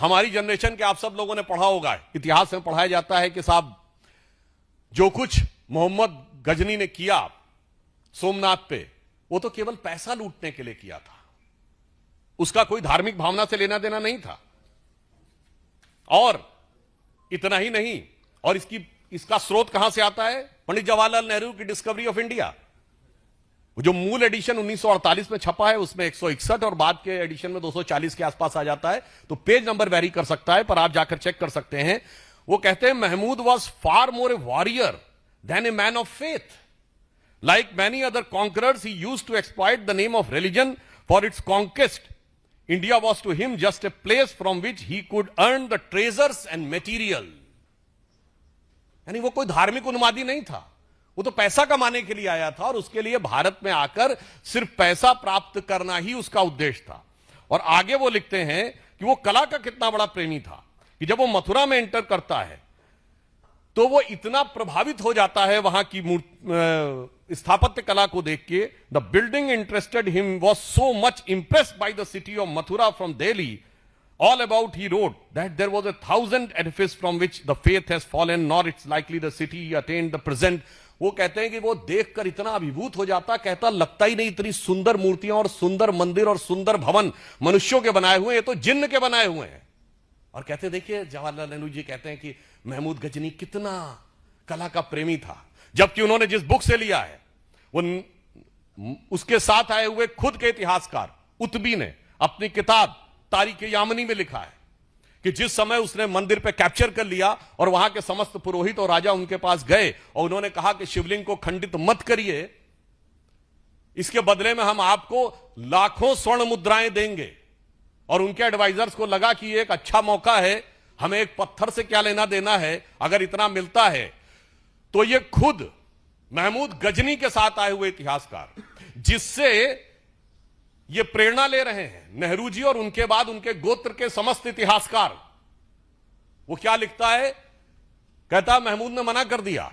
हमारी जनरेशन के आप सब लोगों ने पढ़ा होगा, इतिहास में पढ़ाया जाता है कि साहब जो कुछ मोहम्मद गजनी ने किया सोमनाथ पे, वो तो केवल पैसा लूटने के लिए किया था, उसका कोई धार्मिक भावना से लेना देना नहीं था। और इतना ही नहीं, और इसका स्रोत कहां से आता है? पंडित जवाहरलाल नेहरू की डिस्कवरी ऑफ इंडिया। जो मूल एडिशन 1948 में छपा है उसमें 161 और बाद के एडिशन में 240 के आसपास आ जाता है, तो पेज नंबर वेरी कर सकता है, पर आप जाकर चेक कर सकते हैं। वो कहते हैं Mahmud was far more a warrior than a man of faith. Like many other conquerors he used to exploit the name of religion for its conquest. India was to him just a place from which he could earn the treasures and material. यानी वो कोई धार्मिक उन्मादी नहीं था, वो तो पैसा कमाने के लिए आया था और उसके लिए भारत में आकर सिर्फ पैसा प्राप्त करना ही उसका उद्देश्य था। और आगे वो लिखते हैं कि वो कला का कितना बड़ा प्रेमी था कि जब वो मथुरा में एंटर करता है तो वो इतना प्रभावित हो जाता है वहां की स्थापत्य कला को देख के। The building interested him was so much impressed by the city of Mathura from Delhi. All about he wrote that there was 1,000 edifices from which the faith has fallen, nor it's likely the city attained the present. वो कहते हैं कि वो देखकर इतना अभिभूत हो जाता, कहता लगता ही नहीं इतनी सुंदर मूर्तियां और सुंदर मंदिर और सुंदर भवन मनुष्यों के बनाए हुए, ये तो जिन्न के बनाए हुए हैं। और कहते देखिए जवाहरलाल नेहरू जी कहते हैं कि महमूद गजनी कितना कला का प्रेमी था, जबकि उन्होंने जिस बुक से लिया है वो उसके साथ आए हुए खुद के इतिहासकार उतबी ने अपनी किताब तारीख यामनी में लिखा है कि जिस समय उसने मंदिर पे कैप्चर कर लिया और वहां के समस्त पुरोहित और राजा उनके पास गए और उन्होंने कहा कि शिवलिंग को खंडित मत करिए, इसके बदले में हम आपको लाखों स्वर्ण मुद्राएं देंगे। और उनके एडवाइजर्स को लगा कि ये एक अच्छा मौका है, हमें एक पत्थर से क्या लेना देना है, अगर इतना मिलता है तो ये खुद महमूद गजनी के साथ आए हुए इतिहासकार जिससे ये प्रेरणा ले रहे हैं नेहरू जी और उनके बाद उनके गोत्र के समस्त इतिहासकार। वो क्या लिखता है? कहता महमूद ने मना कर दिया।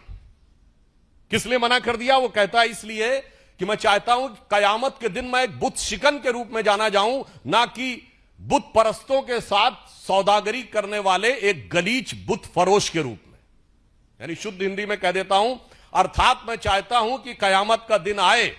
किस लिए मना कर दिया? वो कहता है इसलिए कि मैं चाहता हूं कयामत के दिन मैं एक बुत शिकन के रूप में जाना जाऊं, ना कि बुत परस्तों के साथ सौदागरी करने वाले एक गलीच बुत फरोश के रूप में। यानी शुद्ध हिंदी में कह देता हूं, अर्थात मैं चाहता हूं कि कयामत का दिन आए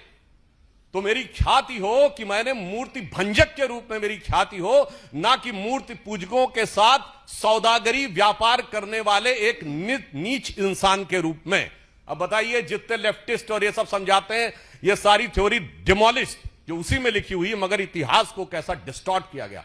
तो मेरी ख्याति हो कि मैंने मूर्ति भंजक के रूप में मेरी ख्याति हो, ना कि मूर्ति पूजकों के साथ सौदागरी व्यापार करने वाले एक नीच इंसान के रूप में। अब बताइए जितने लेफ्टिस्ट और ये सब समझाते हैं, ये सारी थ्योरी डिमोलिश जो उसी में लिखी हुई है, मगर इतिहास को कैसा डिस्टॉर्ट किया गया।